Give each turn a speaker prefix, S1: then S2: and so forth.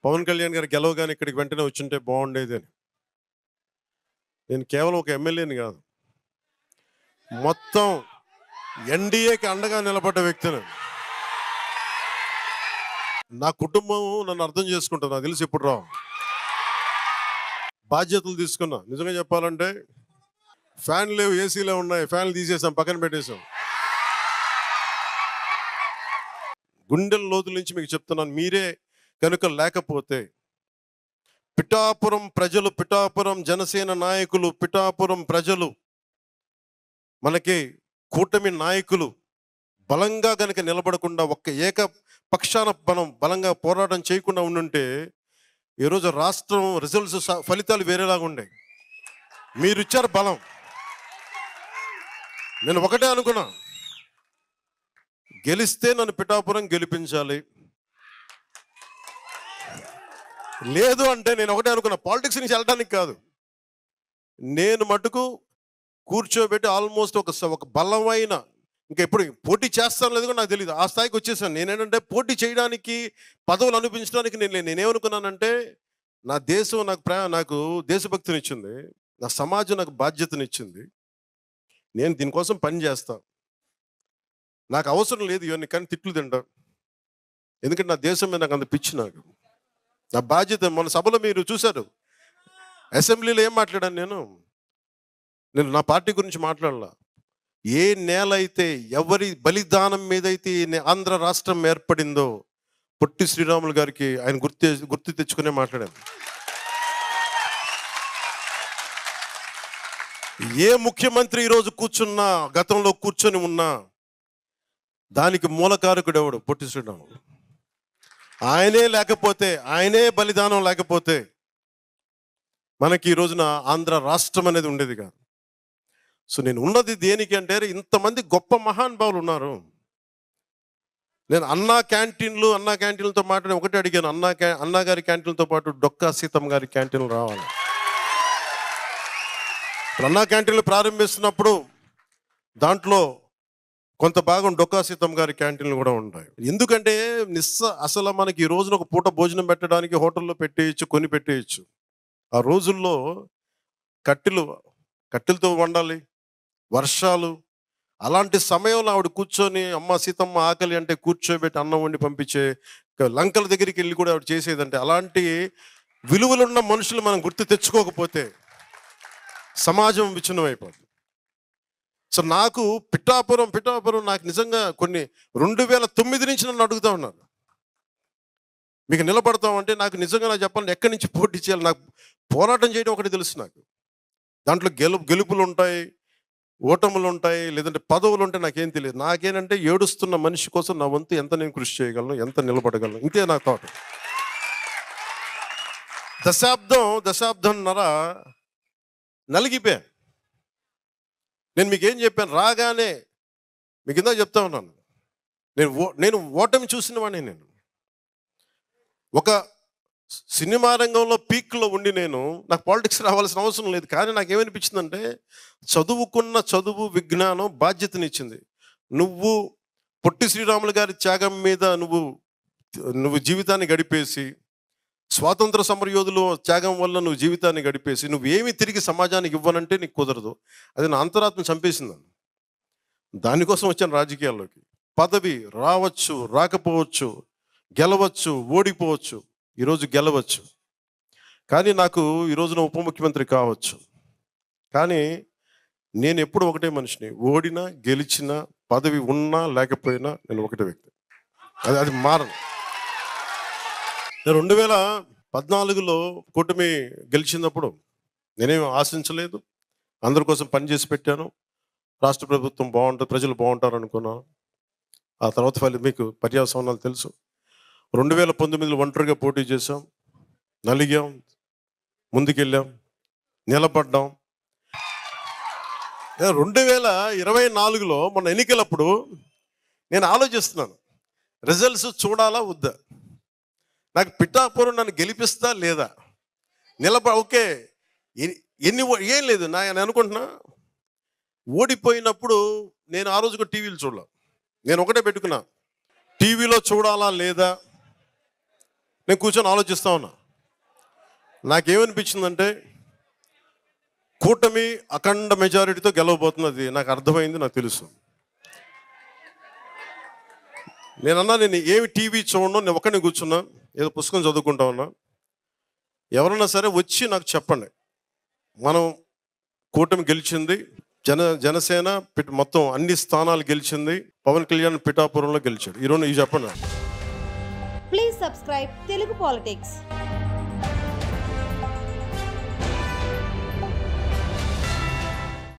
S1: పవన్ కళ్యాణ్ గారు గెలవగానే ఇక్కడికి వెంటనే వచ్చుంటే బాగుండేది అని. నేను కేవలం ఒక ఎమ్మెల్యేని కాదు, మొత్తం ఎన్డీఏకి అండగా నిలబడ్డ వ్యక్తిని. నా కుటుంబం నన్ను అర్థం చేసుకుంటుంది, నాకు తెలిసి ఇప్పుడు రావు. బాధ్యతలు తీసుకున్నా. నిజంగా చెప్పాలంటే ఫ్యాన్ లేవు, ఏసీలే ఉన్నాయి, ఫ్యాన్లు తీసేసాం, పక్కన పెట్టేశాం. గుండెల లోతుల నుంచి మీకు చెప్తున్నాను, మీరే కనుక లేకపోతే పిఠాపురం ప్రజలు, పిఠాపురం జనసేన నాయకులు, పిఠాపురం ప్రజలు, మనకి కూటమి నాయకులు బలంగా కనుక నిలబడకుండా ఒక్క ఏకపక్షాన మనం బలంగా పోరాటం చేయకుండా ఉండుంటే ఈరోజు రాష్ట్రం రిజల్ట్స్ ఫలితాలు వేరేలాగా ఉండే. మీరు ఇచ్చారు బలం. నేను ఒకటే అనుకున్నా, గెలిస్తే నన్ను పిఠాపురం గెలిపించాలి. లేదు అంటే నేను ఒకటే అనుకున్నా, పాలిటిక్స్ నుంచి వెళ్ళడానికి కాదు, నేను మటుకు కూర్చోబెట్టి ఆల్మోస్ట్ ఒక బలమైన, ఇంకా ఎప్పుడు పోటీ చేస్తాను లేదు కూడా నాకు తెలియదు, ఆ స్థాయికి వచ్చేసాను. నేనేంటంటే పోటీ చేయడానికి, పదవులు అనిపించడానికి నేనేమనుకున్నానంటే, నా దేశం నాకు దేశభక్తినిచ్చింది, నా సమాజం నాకు బాధ్యతనిచ్చింది, నేను దీనికోసం పని చేస్తా. నాకు అవసరం లేదు ఇవన్నీ, కానీ తిట్లు తింటా. ఎందుకంటే నా దేశం మీద నాకు అంత పిచ్చి. నాకు నా బాధ్యత. మన సభలో మీరు చూశారు, అసెంబ్లీలో ఏం మాట్లాడాను నేను నా పార్టీ గురించి మాట్లాడాల. ఏ నేల అయితే, ఎవరి బలిదానం మీదైతే ఆంధ్ర రాష్ట్రం ఏర్పడిందో, పొట్టి శ్రీరాములు గారికి ఆయన గుర్తు తెచ్చుకునే మాట్లాడాను. ఏ ముఖ్యమంత్రి ఈరోజు కూర్చున్నా, గతంలో కూర్చొని ఉన్నా, దానికి మూలకారకుడు ఎవడు? పొట్టి శ్రీరాములు. ఆయనే లేకపోతే, ఆయనే బలిదానం లేకపోతే మనకి ఈ రోజున ఆంధ్ర రాష్ట్రం అనేది ఉండేది కాదు. సో నేను ఉన్నది దేనికి అంటే, ఇంతమంది గొప్ప మహానుభావులు ఉన్నారు. నేను అన్నా క్యాంటీన్లతో మాట్లాడి ఒకటే అడిగాను, అన్నా గారి క్యాంటీన్లతో పాటు డొక్కా సీతమ్మ గారి క్యాంటీన్లు రావాలి. అన్నా క్యాంటీన్లు ప్రారంభిస్తున్నప్పుడు దాంట్లో కొంత భాగం డొక్కా సీతమ్మ గారి క్యాంటీన్లు కూడా ఉంటాయి. ఎందుకంటే అసలు మనకి ఈ రోజున ఒక పూట భోజనం పెట్టడానికి హోటల్లో పెట్టేయచ్చు, కొని పెట్టేయచ్చు. ఆ రోజుల్లో కట్టెలతో వండాలి, వర్షాలు. అలాంటి సమయంలో ఆవిడ కూర్చొని, అమ్మ సీతమ్మ ఆకలి అంటే కూర్చోబెట్టి అన్నం వండి పంపించే, లంకల దగ్గరికి వెళ్ళి కూడా ఆవిడ చేసేదంటే, అలాంటి విలువలున్న మనుషులు మనం గుర్తు తెచ్చుకోకపోతే సమాజం విచ్ఛిన్నం అయిపోతుంది. సో నాకు పిఠాపురం నాకు నిజంగా కొన్ని 2009 నుంచి నన్ను అడుగుతూ ఉన్నారు, మీకు నిలబడతామంటే. నాకు నిజంగా నాకు చెప్పాలంటే ఎక్కడి నుంచి పోటీ చేయాలి, నాకు పోరాటం చేయడం ఒకటి తెలుసు. నాకు దాంట్లో గెలుపులు ఉంటాయి, ఓటములు ఉంటాయి, లేదంటే పదవులు ఉంటాయి, నాకేం తెలియదు. నాకేంటంటే ఏడుస్తున్న మనిషి కోసం నా వంతు ఎంత నేను కృషి చేయగలను, ఎంత నిలబడగలను, ఇంతే నా థాట్. దశాబ్దంన్నర నలిగిపోయా. నేను మీకేం చెప్పాను, రాగానే మీకు ఇందాక చెప్తా ఉన్నాను, నేను ఓటమి చూసిన వాడిని. నేను ఒక సినిమా రంగంలో పీక్లో ఉండి నాకు పాలిటిక్స్ రావాల్సిన అవసరం లేదు. కానీ నాకేమనిపించిందంటే, చదువు విజ్ఞానం బాధ్యతనిచ్చింది. నువ్వు పొట్టి శ్రీరాములు గారి త్యాగం మీద నువ్వు జీవితాన్ని గడిపేసి, స్వాతంత్ర సమరయోధులు త్యాగం వల్ల నువ్వు జీవితాన్ని గడిపేసి, నువ్వేమి తిరిగి సమాజానికి ఇవ్వనంటే నీకు కుదరదు. అది నా అంతరాత్మ చంపేసిందని. దానికోసం వచ్చాను రాజకీయాల్లోకి. పదవి రావచ్చు, రాకపోవచ్చు, గెలవచ్చు, ఓడిపోవచ్చు. ఈరోజు గెలవచ్చు, కానీ నాకు ఈరోజున ఉప ముఖ్యమంత్రి కావచ్చు. కానీ నేను ఎప్పుడు ఒకటే మనిషిని, ఓడినా గెలిచినా, పదవి ఉన్నా లేకపోయినా నేను ఒకటే వ్యక్తి. అది మారను. 2014లో కూటమి గెలిచినప్పుడు నేనేమి ఆశించలేదు, అందరి కోసం పనిచేసి పెట్టాను. రాష్ట్ర ప్రభుత్వం బాగుంటుంది, ప్రజలు బాగుంటారు అనుకున్నాను. ఆ తర్వాత మీకు పర్యావసనాలు తెలుసు. 2019లో ఒంటరిగా పోటీ చేశాం, నలిగాం, ముందుకెళ్ళాం, నిలబడ్డాం. 2024లో మొన్న ఎన్నికలప్పుడు నేను ఆలోచిస్తున్నాను, రిజల్ట్స్ చూడాలా వద్దా, నాకు పిఠాపురం నన్ను గెలిపిస్తా లేదా, ఓకే ఏం లేదు నేను అనుకుంటున్నా. ఓడిపోయినప్పుడు నేను ఆ రోజుకు టీవీలు చూడలే. నేను ఒకటే పెట్టుకున్నా, టీవీలో చూడాలా లేదా, నేను కూర్చొని ఆలోచిస్తా ఉన్నా. నాకేమనిపించిందంటే కూటమి అఖండ మెజారిటీతో గెలవబోతున్నది నాకు అర్థమైంది, నాకు తెలుసు. నేను ఏమి టీవీ చూడను, నేను ఒక్కడిని కూర్చున్నా, ఏదో పుస్తకం చదువుకుంటా ఉన్నా. ఎవరన్నా సరే వచ్చి నాకు చెప్పండి, మనం కూటమి గెలిచింది, జనసేన మొత్తం అన్ని స్థానాలు గెలిచింది, పవన్ కళ్యాణ్ పిఠాపురంలో గెలిచాడు, ఈరోజు ఇవి చెప్పండి.
S2: Please subscribe Telugu politics.